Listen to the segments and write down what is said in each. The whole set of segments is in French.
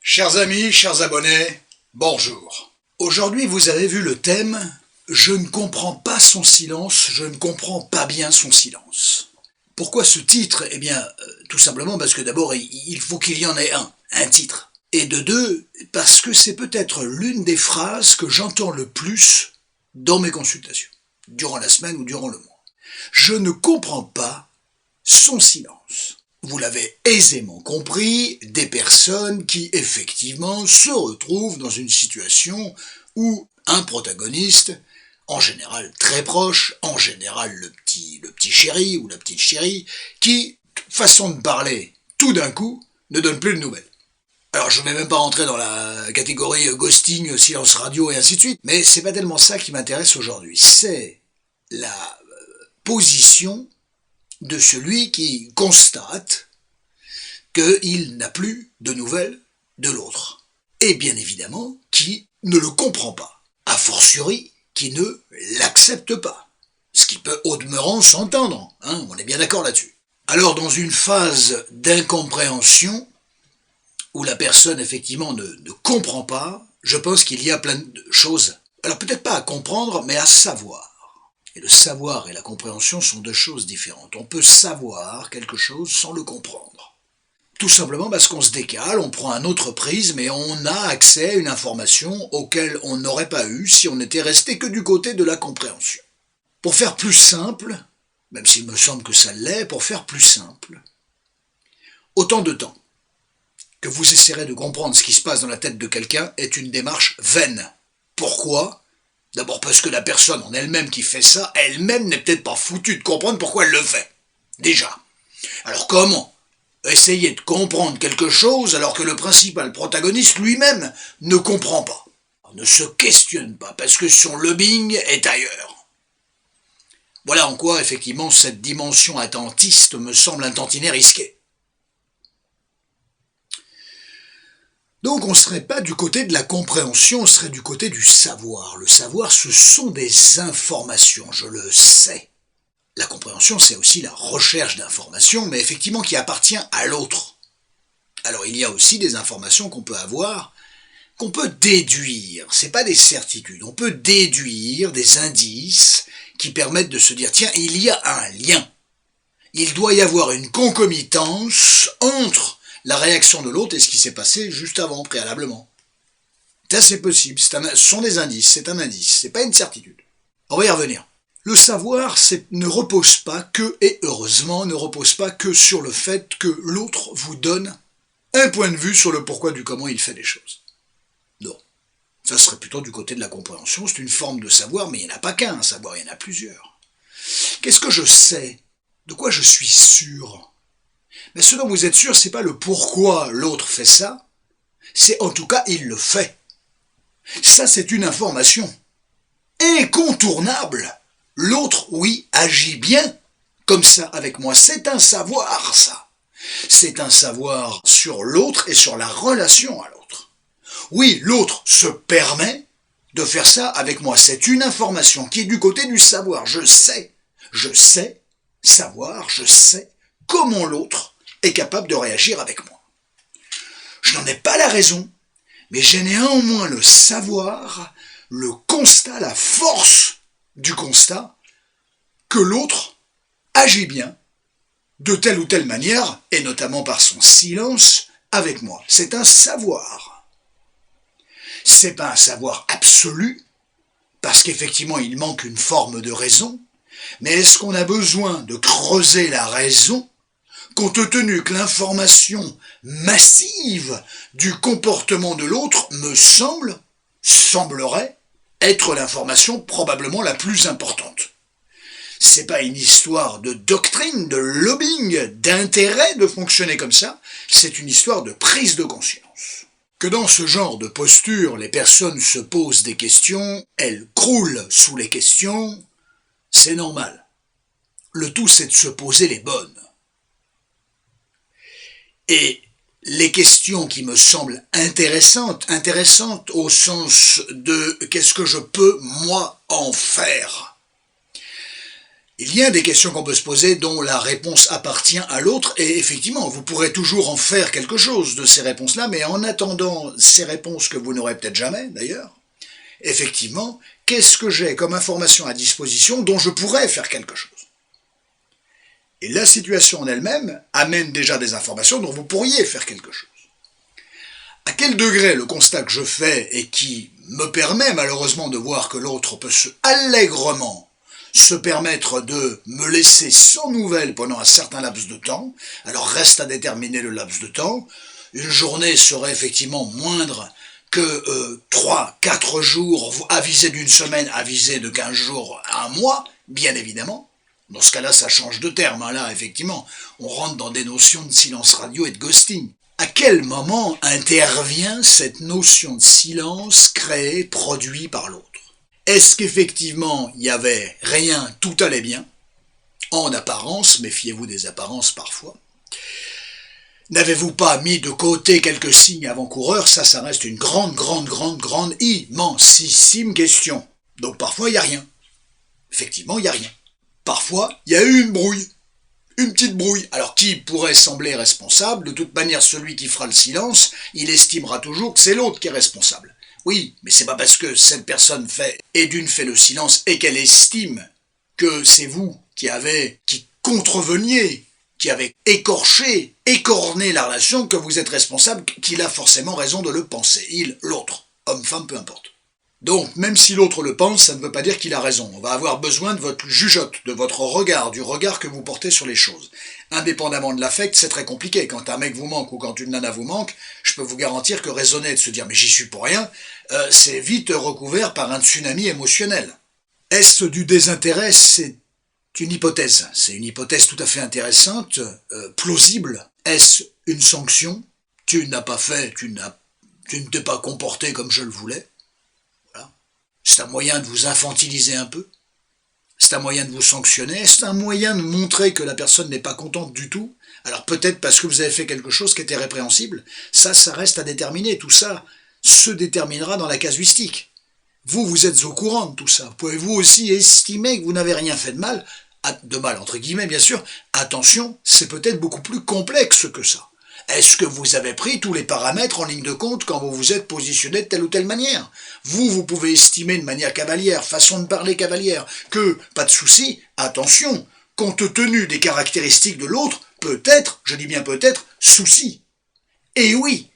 Chers amis, chers abonnés, bonjour. Aujourd'hui, vous avez vu le thème « Je ne comprends pas son silence, je ne comprends pas bien son silence ». Pourquoi ce titre? Eh bien, tout simplement parce que d'abord, il faut qu'il y en ait un titre. Et de deux, parce que c'est peut-être l'une des phrases que j'entends le plus dans mes consultations, durant la semaine ou durant le mois. Je ne comprends pas son silence. Vous l'avez aisément compris, des personnes qui effectivement se retrouvent dans une situation où un protagoniste, en général très proche, en général le petit chéri ou la petite chérie, qui, façon de parler, tout d'un coup, ne donne plus de nouvelles. Alors je ne vais même pas rentrer dans la catégorie ghosting, silence radio et ainsi de suite, mais c'est pas tellement ça qui m'intéresse aujourd'hui. C'est la position de celui qui constate qu'il n'a plus de nouvelles de l'autre. Et bien évidemment, qui ne le comprend pas. A fortiori, qui ne l'accepte pas. Ce qui peut au demeurant s'entendre, on est bien d'accord là-dessus. Alors dans une phase d'incompréhension, où la personne effectivement ne comprend pas, je pense qu'il y a plein de choses, alors peut-être pas à comprendre, mais à savoir. Et le savoir et la compréhension sont deux choses différentes. On peut savoir quelque chose sans le comprendre. Tout simplement parce qu'on se décale, on prend un autre prisme et on a accès à une information auquel on n'aurait pas eu si on n'était resté que du côté de la compréhension. Pour faire plus simple, même s'il me semble que ça l'est, pour faire plus simple, autant de temps que vous essaierez de comprendre ce qui se passe dans la tête de quelqu'un est une démarche vaine. Pourquoi ? D'abord parce que la personne en elle-même qui fait ça, elle-même n'est peut-être pas foutue de comprendre pourquoi elle le fait. Déjà. Alors comment essayer de comprendre quelque chose alors que le principal protagoniste lui-même ne comprend pas, ne se questionne pas, parce que son lobbying est ailleurs. Voilà en quoi, effectivement, cette dimension attentiste me semble un tantinet risqué. Donc on ne serait pas du côté de la compréhension, on serait du côté du savoir. Le savoir, ce sont des informations, je le sais. La compréhension, c'est aussi la recherche d'informations, mais effectivement qui appartient à l'autre. Alors il y a aussi des informations qu'on peut avoir, qu'on peut déduire. C'est pas des certitudes, on peut déduire des indices qui permettent de se dire, tiens, il y a un lien. Il doit y avoir une concomitance entre la réaction de l'autre et ce qui s'est passé juste avant, préalablement. Ça c'est possible, ce sont des indices, c'est un indice, c'est pas une certitude. On va y revenir. Le savoir ne repose pas que, et heureusement, ne repose pas que sur le fait que l'autre vous donne un point de vue sur le pourquoi du comment il fait les choses. Non. Ça serait plutôt du côté de la compréhension, c'est une forme de savoir, mais il n'y en a pas qu'un savoir, il y en a plusieurs. Qu'est-ce que je sais? De quoi je suis sûr? Mais ce dont vous êtes sûr, c'est pas le pourquoi l'autre fait ça, c'est en tout cas il le fait. Ça c'est une information incontournable. L'autre, oui, agit bien comme ça avec moi. C'est un savoir, ça. C'est un savoir sur l'autre et sur la relation à l'autre. Oui, l'autre se permet de faire ça avec moi. C'est une information qui est du côté du savoir. Je sais savoir, je sais comment l'autre est capable de réagir avec moi. Je n'en ai pas la raison, mais j'ai néanmoins le savoir, le constat, la force du constat que l'autre agit bien de telle ou telle manière, et notamment par son silence, avec moi. C'est un savoir. C'est pas un savoir absolu, parce qu'effectivement il manque une forme de raison, mais est-ce qu'on a besoin de creuser la raison, compte tenu que l'information massive du comportement de l'autre semblerait être l'information probablement la plus importante. C'est pas une histoire de doctrine, de lobbying, d'intérêt de fonctionner comme ça, c'est une histoire de prise de conscience. Que dans ce genre de posture, les personnes se posent des questions, elles croulent sous les questions, c'est normal. Le tout, c'est de se poser les bonnes. Et les questions qui me semblent intéressantes au sens de qu'est-ce que je peux, moi, en faire. Il y a des questions qu'on peut se poser dont la réponse appartient à l'autre et effectivement, vous pourrez toujours en faire quelque chose de ces réponses-là, mais en attendant ces réponses que vous n'aurez peut-être jamais d'ailleurs, effectivement, qu'est-ce que j'ai comme information à disposition dont je pourrais faire quelque chose? Et la situation en elle-même amène déjà des informations dont vous pourriez faire quelque chose. À quel degré le constat que je fais et qui me permet malheureusement de voir que l'autre peut allègrement se permettre de me laisser sans nouvelles pendant un certain laps de temps, alors reste à déterminer le laps de temps, une journée serait effectivement moindre que 3-4 jours, avisé d'une semaine, avisé de 15 jours à un mois, bien évidemment. Dans ce cas-là, ça change de terme, hein, là, effectivement, on rentre dans des notions de silence radio et de ghosting. À quel moment intervient cette notion de silence créée, produit par l'autre? Est-ce qu'effectivement, il n'y avait rien, tout allait bien? En apparence, méfiez-vous des apparences parfois. N'avez-vous pas mis de côté quelques signes avant-coureurs? Ça reste une grande, immensissime question. Donc parfois, il n'y a rien. Effectivement, il n'y a rien. Parfois, il y a eu une brouille. Une petite brouille. Alors qui pourrait sembler responsable? De toute manière, celui qui fera le silence, il estimera toujours que c'est l'autre qui est responsable. Oui, mais c'est pas parce que cette personne fait le silence et qu'elle estime que c'est vous qui contreveniez, qui avez écorché, écorné la relation, que vous êtes responsable, qu'il a forcément raison de le penser. Il, l'autre, homme, femme, peu importe. Donc, même si l'autre le pense, ça ne veut pas dire qu'il a raison. On va avoir besoin de votre jugeote, de votre regard, du regard que vous portez sur les choses. Indépendamment de l'affect, c'est très compliqué. Quand un mec vous manque ou quand une nana vous manque, je peux vous garantir que raisonner, de se dire « mais j'y suis pour rien », c'est vite recouvert par un tsunami émotionnel. Est-ce du désintérêt? C'est une hypothèse. C'est une hypothèse tout à fait intéressante, plausible. Est-ce une sanction? Tu n'as pas fait, tu ne t'es pas comporté comme je le voulais. C'est un moyen de vous infantiliser un peu, c'est un moyen de vous sanctionner, c'est un moyen de montrer que la personne n'est pas contente du tout, alors peut-être parce que vous avez fait quelque chose qui était répréhensible, ça reste à déterminer, tout ça se déterminera dans la casuistique. Vous êtes au courant de tout ça, pouvez-vous aussi estimer que vous n'avez rien fait de mal entre guillemets bien sûr, attention, c'est peut-être beaucoup plus complexe que ça. Est-ce que vous avez pris tous les paramètres en ligne de compte quand vous vous êtes positionné de telle ou telle manière? Vous pouvez estimer de manière cavalière, façon de parler cavalière, que, pas de souci, attention, compte tenu des caractéristiques de l'autre, peut-être, je dis bien peut-être, souci. Et oui,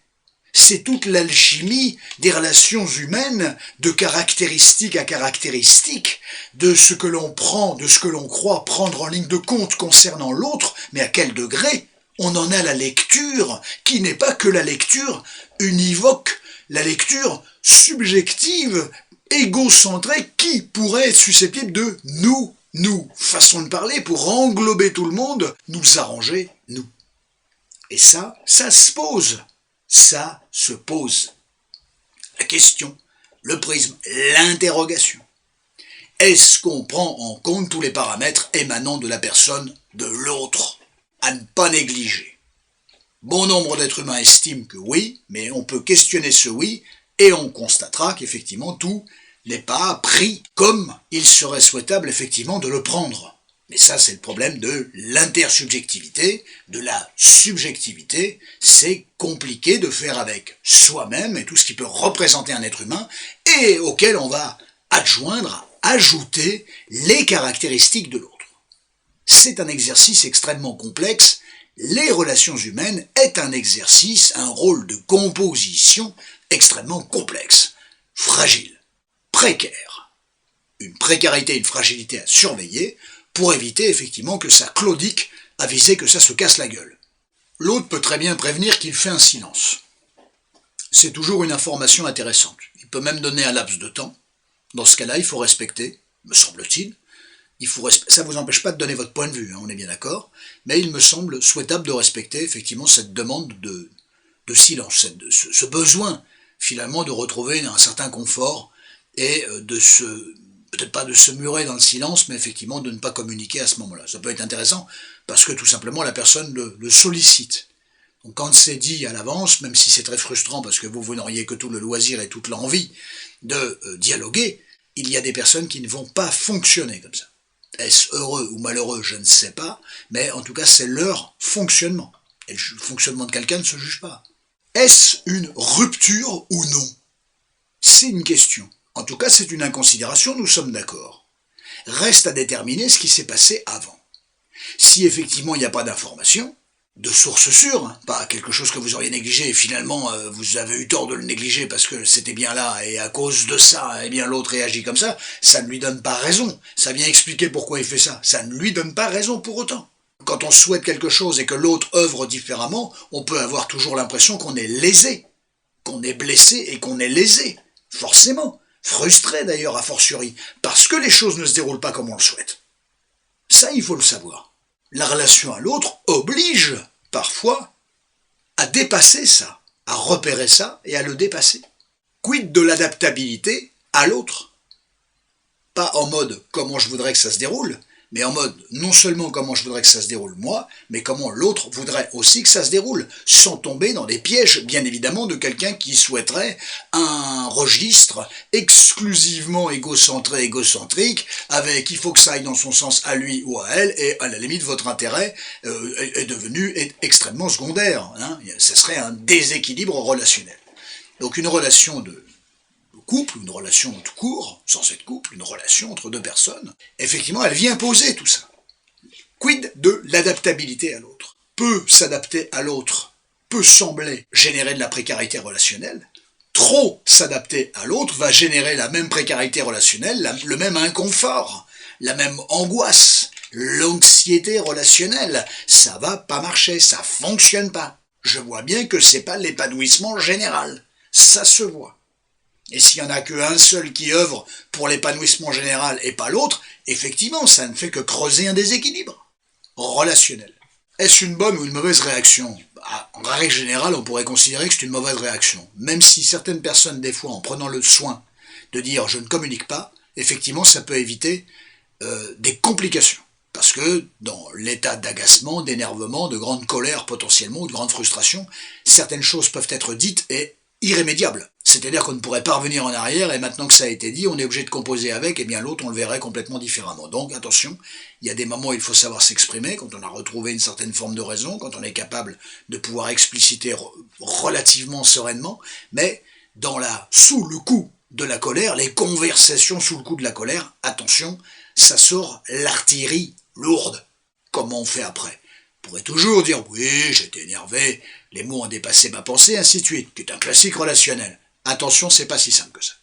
c'est toute l'alchimie des relations humaines, de caractéristique à caractéristique, de ce que l'on prend, de ce que l'on croit prendre en ligne de compte concernant l'autre, mais à quel degré? On en a la lecture, qui n'est pas que la lecture univoque, la lecture subjective, égocentrée, qui pourrait être susceptible de nous, façon de parler, pour englober tout le monde, nous arranger, nous. Et ça se pose, ça se pose. La question, le prisme, l'interrogation. Est-ce qu'on prend en compte tous les paramètres émanant de la personne de l'autre? À ne pas négliger. Bon nombre d'êtres humains estiment que oui, mais on peut questionner ce oui, et on constatera qu'effectivement tout n'est pas pris comme il serait souhaitable effectivement de le prendre. Mais ça c'est le problème de l'intersubjectivité, de la subjectivité, c'est compliqué de faire avec soi-même et tout ce qui peut représenter un être humain, et auquel on va ajouter les caractéristiques de l'autre. C'est un exercice extrêmement complexe, les relations humaines est un exercice, un rôle de composition extrêmement complexe, fragile, précaire. Une précarité, une fragilité à surveiller pour éviter effectivement que ça claudique, aviser que ça se casse la gueule. L'autre peut très bien prévenir qu'il fait un silence. C'est toujours une information intéressante. Il peut même donner un laps de temps. Dans ce cas-là, il faut respecter, me semble-t-il. Ça ne vous empêche pas de donner votre point de vue, hein, on est bien d'accord, mais il me semble souhaitable de respecter effectivement cette demande de silence, ce besoin finalement de retrouver un certain confort et peut-être pas de se murer dans le silence, mais effectivement de ne pas communiquer à ce moment-là. Ça peut être intéressant parce que tout simplement la personne le sollicite. Donc quand c'est dit à l'avance, même si c'est très frustrant parce que vous n'auriez que tout le loisir et toute l'envie de dialoguer, il y a des personnes qui ne vont pas fonctionner comme ça. Est-ce heureux ou malheureux, je ne sais pas, mais en tout cas c'est leur fonctionnement. Et le fonctionnement de quelqu'un ne se juge pas. Est-ce une rupture ou non? C'est une question. En tout cas c'est une inconsidération, nous sommes d'accord. Reste à déterminer ce qui s'est passé avant. Si effectivement il n'y a pas d'information, de source sûre, hein, pas quelque chose que vous auriez négligé et finalement vous avez eu tort de le négliger parce que c'était bien là et à cause de ça, eh bien l'autre réagit comme ça ne lui donne pas raison. Ça vient expliquer pourquoi il fait ça. Ça ne lui donne pas raison pour autant. Quand on souhaite quelque chose et que l'autre œuvre différemment, on peut avoir toujours l'impression qu'on est lésé, qu'on est blessé et qu'on est lésé. Forcément. Frustré d'ailleurs a fortiori, parce que les choses ne se déroulent pas comme on le souhaite. Ça, il faut le savoir. La relation à l'autre oblige, parfois, à dépasser ça, à repérer ça et à le dépasser. Quid de l'adaptabilité à l'autre? Pas en mode « comment je voudrais que ça se déroule », mais en mode non seulement comment je voudrais que ça se déroule moi, mais comment l'autre voudrait aussi que ça se déroule, sans tomber dans des pièges, bien évidemment, de quelqu'un qui souhaiterait un registre exclusivement égocentré, égocentrique, avec il faut que ça aille dans son sens à lui ou à elle, et à la limite votre intérêt est devenu extrêmement secondaire. Hein. Ce serait un déséquilibre relationnel. Donc une relation de couple, une relation tout court, sans être couple, une relation entre deux personnes, effectivement, elle vient poser tout ça. Quid de l'adaptabilité à l'autre? Peu s'adapter à l'autre peut sembler générer de la précarité relationnelle, trop s'adapter à l'autre va générer la même précarité relationnelle, le même inconfort, la même angoisse, l'anxiété relationnelle. Ça va pas marcher, ça fonctionne pas. Je vois bien que c'est pas l'épanouissement général, ça se voit. Et s'il n'y en a qu'un seul qui œuvre pour l'épanouissement général et pas l'autre, effectivement, ça ne fait que creuser un déséquilibre relationnel. Est-ce une bonne ou une mauvaise réaction? En règle générale, on pourrait considérer que c'est une mauvaise réaction. Même si certaines personnes, des fois, en prenant le soin de dire « je ne communique pas », effectivement, ça peut éviter des complications. Parce que dans l'état d'agacement, d'énervement, de grande colère potentiellement, ou de grande frustration, certaines choses peuvent être dites et irrémédiables. C'est-à-dire qu'on ne pourrait pas revenir en arrière, et maintenant que ça a été dit, on est obligé de composer avec, et bien l'autre, on le verrait complètement différemment. Donc, attention, il y a des moments où il faut savoir s'exprimer, quand on a retrouvé une certaine forme de raison, quand on est capable de pouvoir expliciter relativement sereinement, mais sous le coup de la colère, les conversations sous le coup de la colère, attention, ça sort l'artillerie lourde. Comment on fait après? On pourrait toujours dire « oui, j'étais énervé, les mots ont dépassé ma pensée, ainsi de suite », qui est un classique relationnel. Attention, c'est pas si simple que ça.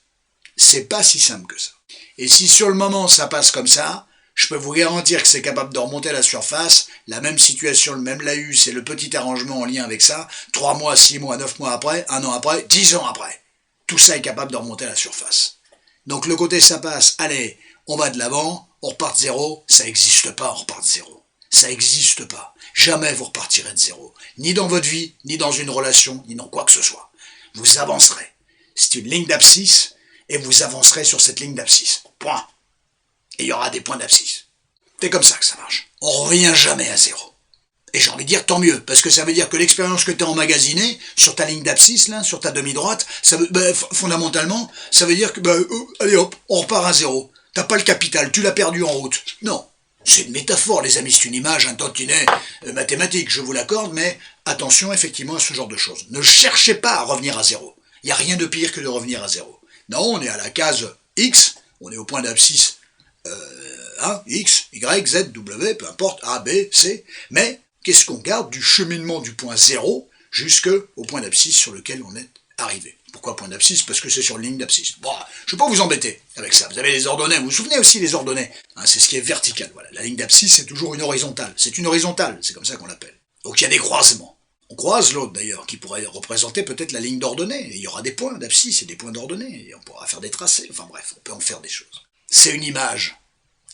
C'est pas si simple que ça. Et si sur le moment ça passe comme ça, je peux vous garantir que c'est capable de remonter à la surface, la même situation, le même laïus et le petit arrangement en lien avec ça, 3 mois, 6 mois, 9 mois après, 1 an après, 10 ans après. Tout ça est capable de remonter à la surface. Donc le côté ça passe, allez, on va de l'avant, on repart de zéro, ça n'existe pas, on repart de zéro. Ça n'existe pas. Jamais vous repartirez de zéro. Ni dans votre vie, ni dans une relation, ni dans quoi que ce soit. Vous avancerez. C'est une ligne d'abscisse, et vous avancerez sur cette ligne d'abscisse. Point. Et il y aura des points d'abscisse. C'est comme ça que ça marche. On revient jamais à zéro. Et j'ai envie de dire tant mieux, parce que ça veut dire que l'expérience que tu as emmagasinée, sur ta ligne d'abscisse, là, sur ta demi-droite, fondamentalement, ça veut dire que, allez hop, on repart à zéro. T'as pas le capital, tu l'as perdu en route. Non. C'est une métaphore, les amis, c'est une image, un tantinet mathématique, je vous l'accorde, mais attention effectivement à ce genre de choses. Ne cherchez pas à revenir à zéro. Il n'y a rien de pire que de revenir à zéro. Non, on est à la case X, on est au point d'abscisse X, Y, Z, W, peu importe, A, B, C, mais qu'est-ce qu'on garde du cheminement du point 0 jusqu'au point d'abscisse sur lequel on est arrivé? Pourquoi point d'abscisse? Parce que c'est sur une ligne d'abscisse. Bon, je ne vais pas vous embêter avec ça. Vous avez les ordonnées, vous vous souvenez aussi des ordonnées. Hein, c'est ce qui est vertical. Voilà. La ligne d'abscisse, c'est toujours une horizontale. C'est une horizontale, c'est comme ça qu'on l'appelle. Donc il y a des croisements. On croise l'autre d'ailleurs, qui pourrait représenter peut-être la ligne d'ordonnée. Il y aura des points d'abscisse et des points d'ordonnée. Et on pourra faire des tracés. Enfin bref, on peut en faire des choses. C'est une image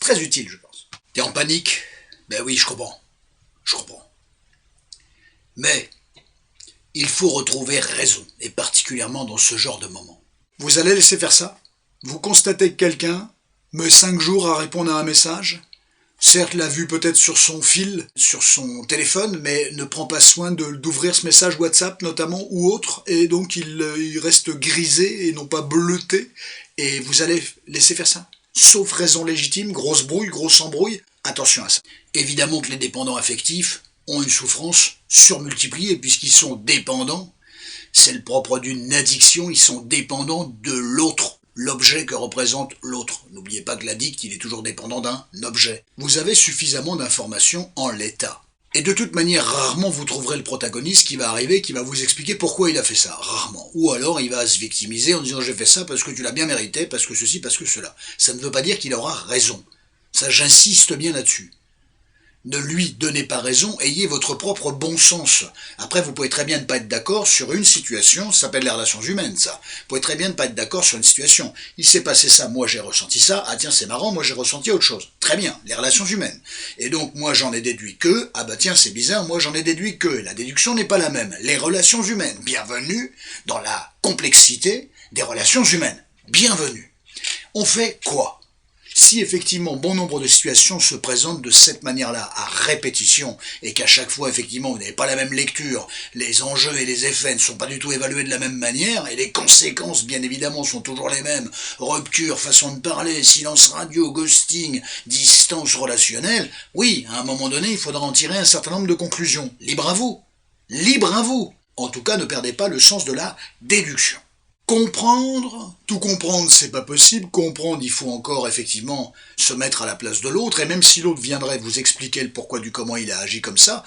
très utile, je pense. T'es en panique? Ben oui, je comprends. Je comprends. Mais il faut retrouver raison, et particulièrement dans ce genre de moment. Vous allez laisser faire ça? Vous constatez que quelqu'un met 5 jours à répondre à un message? Certes, l'a vu peut-être sur son fil, sur son téléphone, mais ne prend pas soin d'ouvrir ce message WhatsApp notamment, ou autre, et donc il reste grisé et non pas bleuté, et vous allez laisser faire ça? sauf raison légitime, grosse brouille, grosse embrouille, attention à ça. Évidemment que les dépendants affectifs ont une souffrance surmultipliée puisqu'ils sont dépendants. C'est le propre d'une addiction, ils sont dépendants de l'autre, l'objet que représente l'autre. N'oubliez pas que l'addict, il est toujours dépendant d'un objet. Vous avez suffisamment d'informations en l'état. Et de toute manière, rarement vous trouverez le protagoniste qui va arriver, qui va vous expliquer pourquoi il a fait ça, rarement. Ou alors il va se victimiser en disant j'ai fait ça parce que tu l'as bien mérité, parce que ceci, parce que cela. Ça ne veut pas dire qu'il aura raison. Ça, j'insiste bien là-dessus. Ne lui donnez pas raison, ayez votre propre bon sens. Après, vous pouvez très bien ne pas être d'accord sur une situation, ça s'appelle les relations humaines, ça. Vous pouvez très bien ne pas être d'accord sur une situation. Il s'est passé ça, moi j'ai ressenti ça, ah tiens c'est marrant, moi j'ai ressenti autre chose. Très bien, les relations humaines. Et donc moi j'en ai déduit que, ah bah tiens c'est bizarre, moi j'en ai déduit que. La déduction n'est pas la même. Les relations humaines, bienvenue dans la complexité des relations humaines. Bienvenue. On fait quoi ? Si effectivement bon nombre de situations se présentent de cette manière-là, à répétition, et qu'à chaque fois effectivement vous n'avez pas la même lecture, les enjeux et les effets ne sont pas du tout évalués de la même manière, et les conséquences bien évidemment sont toujours les mêmes, rupture, façon de parler, silence radio, ghosting, distance relationnelle, oui, à un moment donné il faudra en tirer un certain nombre de conclusions. Libre à vous. Libre à vous. En tout cas ne perdez pas le sens de la déduction. Comprendre, tout comprendre c'est pas possible, comprendre il faut encore effectivement se mettre à la place de l'autre, et même si l'autre viendrait vous expliquer le pourquoi du comment il a agi comme ça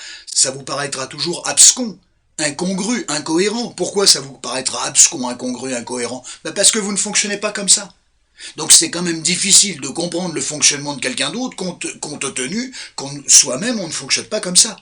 vous paraîtra toujours abscon, incongru, incohérent. Pourquoi ça vous paraîtra abscon, incongru, incohérent ? Parce que vous ne fonctionnez pas comme ça. Donc c'est quand même difficile de comprendre le fonctionnement de quelqu'un d'autre compte tenu qu'on soi-même on ne fonctionne pas comme ça.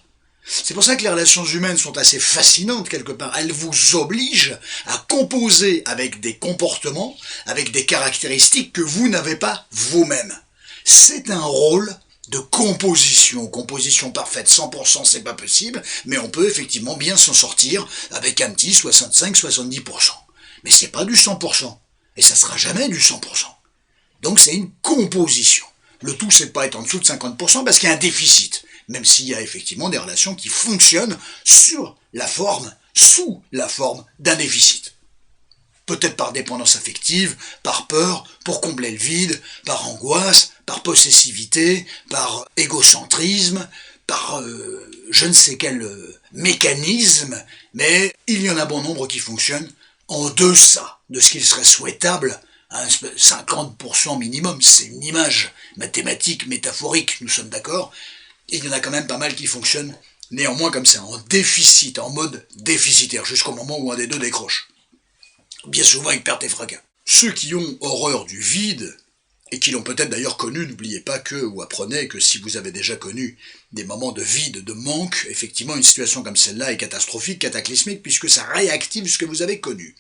C'est pour ça que les relations humaines sont assez fascinantes quelque part. Elles vous obligent à composer avec des comportements, avec des caractéristiques que vous n'avez pas vous-même. C'est un rôle de composition. Composition parfaite, 100% c'est pas possible, mais on peut effectivement bien s'en sortir avec un petit 65-70%. Mais c'est pas du 100%. Et ça sera jamais du 100%. Donc c'est une composition. Le tout c'est de pas être en dessous de 50% parce qu'il y a un déficit. Même s'il y a effectivement des relations qui fonctionnent sous la forme d'un déficit. Peut-être par dépendance affective, par peur, pour combler le vide, par angoisse, par possessivité, par égocentrisme, par je ne sais quel mécanisme, mais il y en a bon nombre qui fonctionnent en deçà de ce qu'il serait souhaitable, à 50% minimum, c'est une image mathématique, métaphorique, nous sommes d'accord. Et il y en a quand même pas mal qui fonctionnent néanmoins comme ça, en déficit, en mode déficitaire, jusqu'au moment où un des deux décroche. Bien souvent avec perte et fracas. Ceux qui ont horreur du vide, et qui l'ont peut-être d'ailleurs connu, n'oubliez pas que, ou apprenez que si vous avez déjà connu des moments de vide, de manque, effectivement une situation comme celle-là est catastrophique, cataclysmique, puisque ça réactive ce que vous avez connu.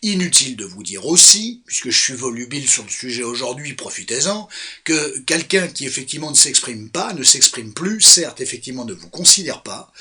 Inutile de vous dire aussi, puisque je suis volubile sur le sujet aujourd'hui, profitez-en, que quelqu'un qui effectivement ne s'exprime pas, ne s'exprime plus, certes effectivement ne vous considère pas,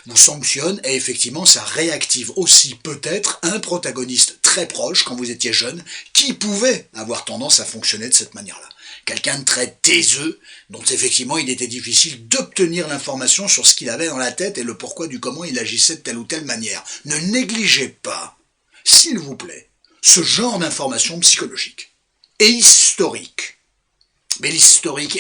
vous sanctionne, et effectivement ça réactive aussi peut-être un protagoniste très proche, quand vous étiez jeune, qui pouvait avoir tendance à fonctionner de cette manière-là. Quelqu'un de très taiseux, dont effectivement il était difficile d'obtenir l'information sur ce qu'il avait dans la tête et le pourquoi du comment il agissait de telle ou telle manière. Ne négligez pas, s'il vous plaît, ce genre d'informations psychologiques et historiques. Mais l'historique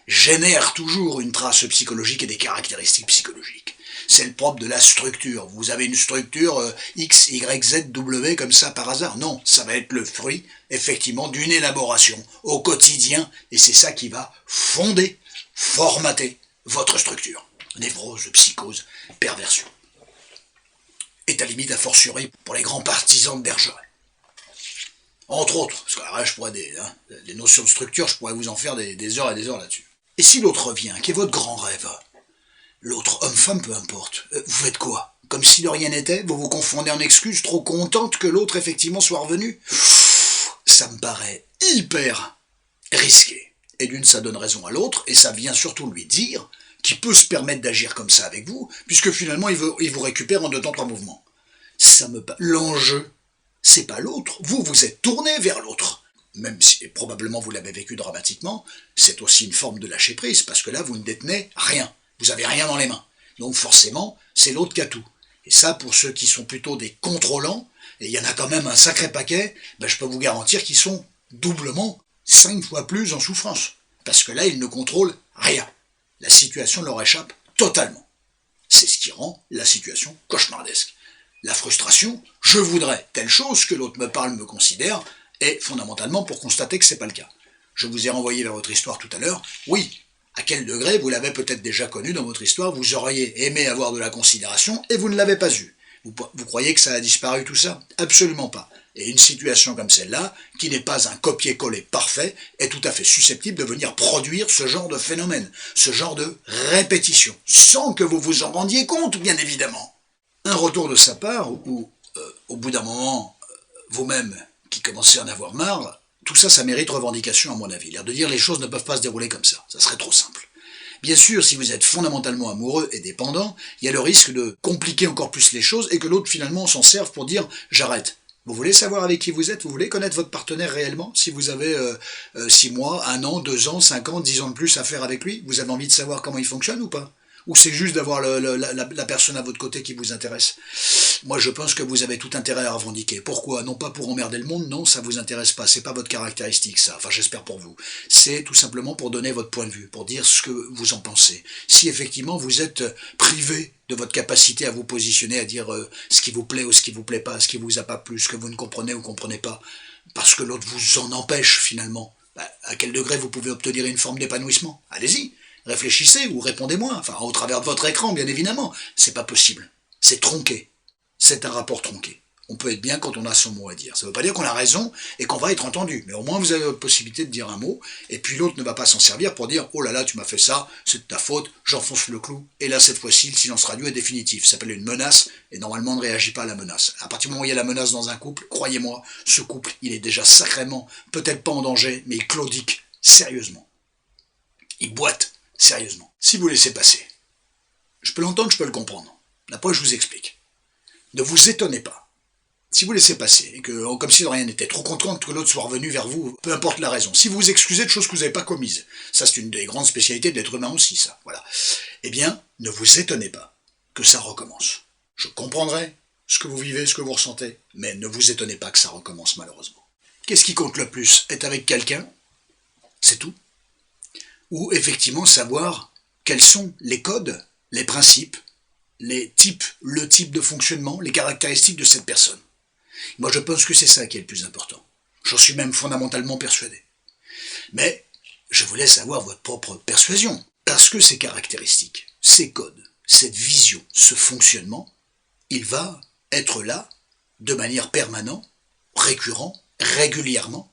génère toujours une trace psychologique et des caractéristiques psychologiques. C'est le propre de la structure. Vous avez une structure X, Y, Z, W comme ça par hasard. Non, ça va être le fruit, effectivement, d'une élaboration au quotidien, et c'est ça qui va fonder, formater votre structure. Névrose, psychose, perversion. Et à limite, a fortiori, pour les grands partisans de Bergeret. Entre autres, parce que là, je pourrais les notions de structure, je pourrais vous en faire des heures et des heures là-dessus. Et si l'autre revient, qui est votre grand rêve, l'autre, homme-femme, peu importe, vous faites quoi? Comme si de rien n'était? Vous vous confondez en excuses, trop contente que l'autre effectivement soit revenu? Ça me paraît hyper risqué. Et d'une, ça donne raison à l'autre, et ça vient surtout lui dire qu'il peut se permettre d'agir comme ça avec vous, puisque finalement il vous récupère en 2 temps 3 mouvements. L'enjeu, c'est pas l'autre, vous êtes tourné vers l'autre. Même si probablement vous l'avez vécu dramatiquement, c'est aussi une forme de lâcher prise, parce que là vous ne détenez rien. Vous n'avez rien dans les mains. Donc forcément, c'est l'autre qui a tout. Et ça, pour ceux qui sont plutôt des contrôlants, et il y en a quand même un sacré paquet, je peux vous garantir qu'ils sont doublement 5 fois plus en souffrance. Parce que là, il ne contrôle rien. La situation leur échappe totalement. C'est ce qui rend la situation cauchemardesque. La frustration, je voudrais telle chose, que l'autre me parle, me considère, est fondamentalement pour constater que ce n'est pas le cas. Je vous ai renvoyé vers votre histoire tout à l'heure. Oui, à quel degré vous l'avez peut-être déjà connu dans votre histoire, vous auriez aimé avoir de la considération et vous ne l'avez pas eu. Vous croyez que ça a disparu tout ça? Absolument pas. Et une situation comme celle-là, qui n'est pas un copier-coller parfait, est tout à fait susceptible de venir produire ce genre de phénomène, ce genre de répétition, sans que vous vous en rendiez compte, bien évidemment. Un retour de sa part, ou au bout d'un moment, vous-même qui commencez à en avoir marre, tout ça, ça mérite revendication à mon avis. L'air de dire les choses ne peuvent pas se dérouler comme ça serait trop simple. Bien sûr, si vous êtes fondamentalement amoureux et dépendant, il y a le risque de compliquer encore plus les choses et que l'autre finalement s'en serve pour dire « j'arrête ». Vous voulez savoir avec qui vous êtes? Vous voulez connaître votre partenaire réellement? Si vous avez 6 mois, 1 an, 2 ans, 5 ans, 10 ans de plus à faire avec lui, vous avez envie de savoir comment il fonctionne ou pas? Ou c'est juste d'avoir la personne à votre côté qui vous intéresse? Moi, je pense que vous avez tout intérêt à revendiquer. Pourquoi? Non pas pour emmerder le monde, non, ça vous intéresse pas, c'est pas votre caractéristique, ça. Enfin, j'espère pour vous. C'est tout simplement pour donner votre point de vue, pour dire ce que vous en pensez. Si effectivement vous êtes privé de votre capacité à vous positionner, à dire ce qui vous plaît ou ce qui vous plaît pas, ce qui vous a pas plu, ce que vous ne comprenez ou comprenez pas, parce que l'autre vous en empêche finalement, à quel degré vous pouvez obtenir une forme d'épanouissement? Allez-y, réfléchissez ou répondez-moi, enfin au travers de votre écran bien évidemment. C'est pas possible, c'est tronqué, c'est un rapport tronqué. On peut être bien quand on a son mot à dire. Ça ne veut pas dire qu'on a raison et qu'on va être entendu. Mais au moins, vous avez la possibilité de dire un mot, et puis l'autre ne va pas s'en servir pour dire « Oh là là, tu m'as fait ça, c'est de ta faute, j'enfonce le clou. » Et là, cette fois-ci, le silence radio est définitif. Ça s'appelle une menace, et normalement, on ne réagit pas à la menace. À partir du moment où il y a la menace dans un couple, croyez-moi, ce couple, il est déjà sacrément, peut-être pas en danger, mais il claudique sérieusement. Il boite sérieusement. Si vous laissez passer, je peux l'entendre, je peux le comprendre. Après, je vous explique. Ne vous étonnez pas. Si vous laissez passer, et que, comme si de rien n'était, trop content que l'autre soit revenu vers vous, peu importe la raison, si vous vous excusez de choses que vous n'avez pas commises, ça c'est une des grandes spécialités de l'être humain aussi, ça, voilà, eh bien, ne vous étonnez pas que ça recommence. Je comprendrai ce que vous vivez, ce que vous ressentez, mais ne vous étonnez pas que ça recommence malheureusement. Qu'est-ce qui compte le plus? Être avec quelqu'un, c'est tout. Ou effectivement savoir quels sont les codes, les principes, les types, le type de fonctionnement, les caractéristiques de cette personne. Moi, je pense que c'est ça qui est le plus important. J'en suis même fondamentalement persuadé. Mais je vous laisse avoir votre propre persuasion. Parce que ces caractéristiques, ces codes, cette vision, ce fonctionnement, il va être là de manière permanente, récurrent, régulièrement,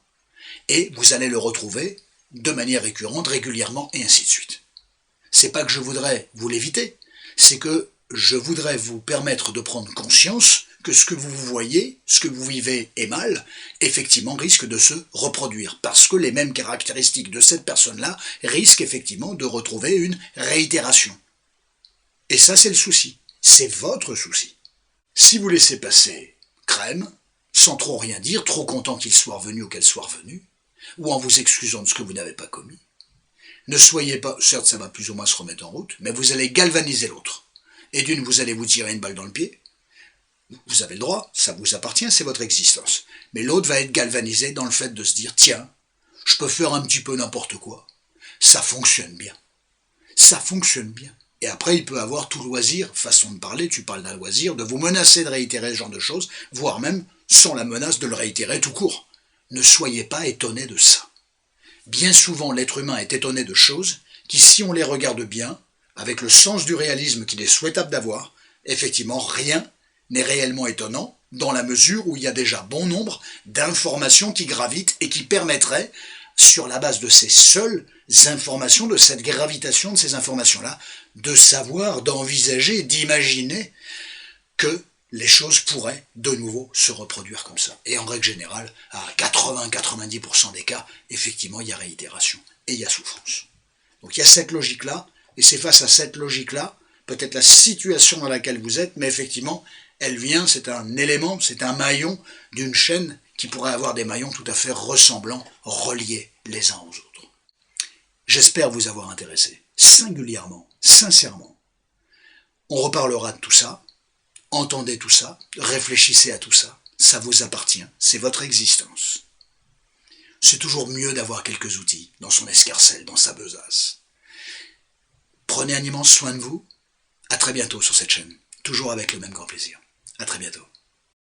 et vous allez le retrouver de manière récurrente, régulièrement, et ainsi de suite. C'est pas que je voudrais vous l'éviter, c'est que je voudrais vous permettre de prendre conscience que ce que vous voyez, ce que vous vivez est mal, effectivement risque de se reproduire, parce que les mêmes caractéristiques de cette personne-là risquent effectivement de retrouver une réitération. Et ça, c'est le souci. C'est votre souci. Si vous laissez passer crème, sans trop rien dire, trop content qu'il soit revenu ou qu'elle soit revenue, ou en vous excusant de ce que vous n'avez pas commis, ne soyez pas, certes ça va plus ou moins se remettre en route, mais vous allez galvaniser l'autre. Et d'une, vous allez vous tirer une balle dans le pied. Vous avez le droit, ça vous appartient, c'est votre existence. Mais l'autre va être galvanisé dans le fait de se dire « Tiens, je peux faire un petit peu n'importe quoi. Ça fonctionne bien. Ça fonctionne bien. » Et après, il peut avoir tout loisir, façon de parler, tu parles d'un loisir, de vous menacer de réitérer ce genre de choses, voire même sans la menace de le réitérer tout court. Ne soyez pas étonnés de ça. Bien souvent, l'être humain est étonné de choses qui, si on les regarde bien, avec le sens du réalisme qu'il est souhaitable d'avoir, effectivement, rien n'est réellement étonnant, dans la mesure où il y a déjà bon nombre d'informations qui gravitent et qui permettraient, sur la base de ces seules informations, de cette gravitation de ces informations-là, de savoir, d'envisager, d'imaginer que les choses pourraient de nouveau se reproduire comme ça. Et en règle générale, à 80-90% des cas, effectivement, il y a réitération et il y a souffrance. Donc il y a cette logique-là, et c'est face à cette logique-là, peut-être la situation dans laquelle vous êtes, mais effectivement, elle vient, c'est un élément, c'est un maillon d'une chaîne qui pourrait avoir des maillons tout à fait ressemblants, reliés les uns aux autres. J'espère vous avoir intéressé, singulièrement, sincèrement. On reparlera de tout ça, entendez tout ça, réfléchissez à tout ça, ça vous appartient, c'est votre existence. c'est toujours mieux d'avoir quelques outils dans son escarcelle, dans sa besace. Prenez un immense soin de vous. À très bientôt sur cette chaîne, toujours avec le même grand plaisir. À très bientôt.